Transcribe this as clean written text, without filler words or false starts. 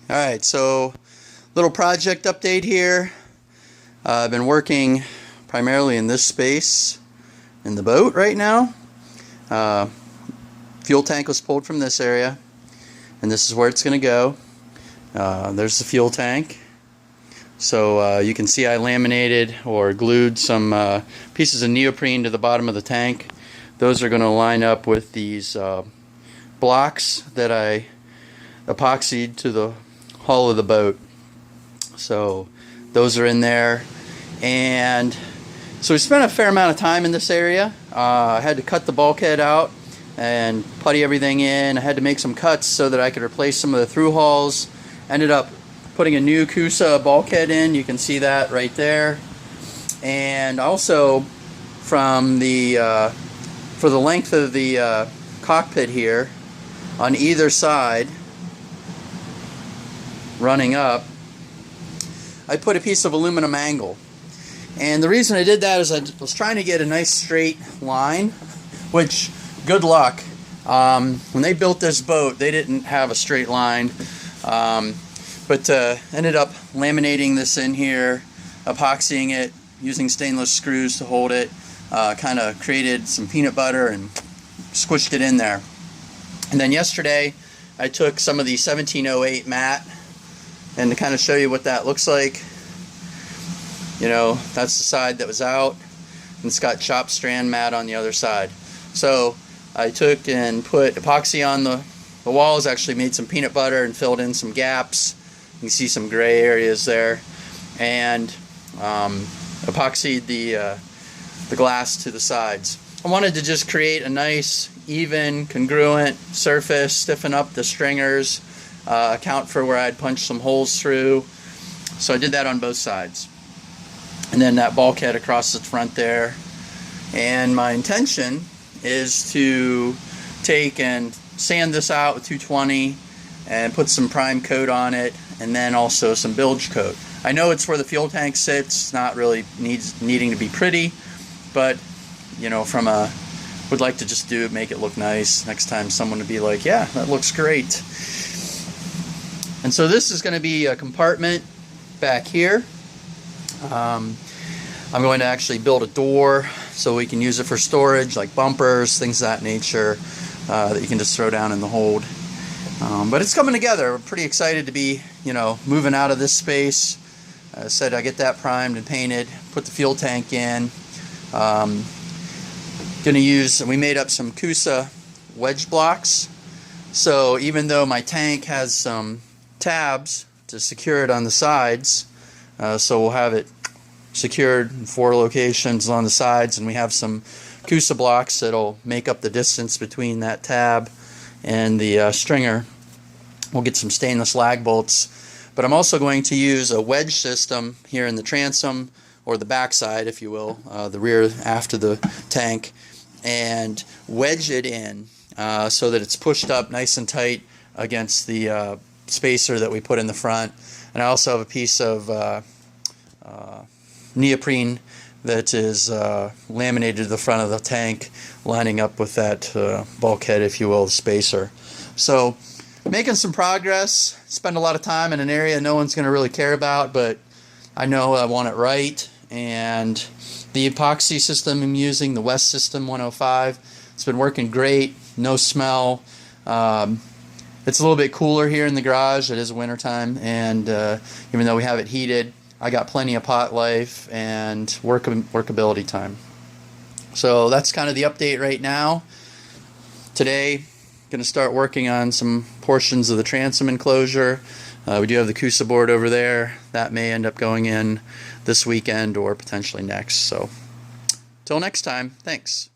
Alright, so little project update here. I've been working primarily in this space in the boat right now. Fuel tank was pulled from this area, and this is where it's going to go. There's the fuel tank. So you can see I laminated or glued some pieces of neoprene to the bottom of the tank. Those are going to line up with these blocks that I epoxied to the hull of the boat. So those are in there, and so we spent a fair amount of time in this area. I had to cut the bulkhead out and putty everything in. I had to make some cuts so that I could replace some of the through hulls. Ended up putting a new Cusa bulkhead in. You can see that right there. And also from the for the length of the cockpit here, on either side running up, I put a piece of aluminum angle. And the reason I did that is I was trying to get a nice straight line, which, good luck. When they built this boat, they didn't have a straight line. But ended up laminating this in here, epoxying it, using stainless screws to hold it. Kind of created some peanut butter and squished it in there. And then yesterday I took some of the 1708 mat, and to kind of show you what that looks like, you know, that's the side that was out, and it's got chopped strand mat on the other side. So I took and put epoxy on the walls, actually made some peanut butter and filled in some gaps. You can see some gray areas there, and epoxied the glass to the sides. I wanted to just create a nice, even, congruent surface, stiffen up the stringers, account for where I'd punched some holes through. So I did that on both sides. And then that bulkhead across the front there. And my intention is to take and sand this out with 220 and put some prime coat on it, and then also some bilge coat. I know it's where the fuel tank sits, not really needing to be pretty, but you know, would like to just do it, make it look nice. Next time someone would be like, yeah, that looks great. And so this is going to be a compartment back here. I'm going to actually build a door so we can use it for storage, like bumpers, things of that nature, that you can just throw down in the hold. But it's coming together. We're pretty excited to be, you know, moving out of this space. I said I get that primed and painted, put the fuel tank in. We made up some Cusa wedge blocks. So even though my tank has some tabs to secure it on the sides, so we'll have it secured in 4 locations on the sides, and we have some Cusa blocks that'll make up the distance between that tab and the stringer. We'll get some stainless lag bolts, but I'm also going to use a wedge system here in the transom, or the backside, if you will, the rear after the tank, and wedge it in so that it's pushed up nice and tight against the spacer that we put in the front. And I also have a piece of neoprene that is laminated to the front of the tank, lining up with that bulkhead, if you will, the spacer. So making some progress. Spend a lot of time in an area no one's going to really care about, but I know I want it right. And the epoxy system I'm using, the West System 105, it's been working great. No smell. It's a little bit cooler here in the garage. It is wintertime, and even though we have it heated, I got plenty of pot life and workability time. So that's kind of the update right now. Today, going to start working on some portions of the transom enclosure. We do have the Cusa board over there. That may end up going in this weekend or potentially next. So, till next time, thanks.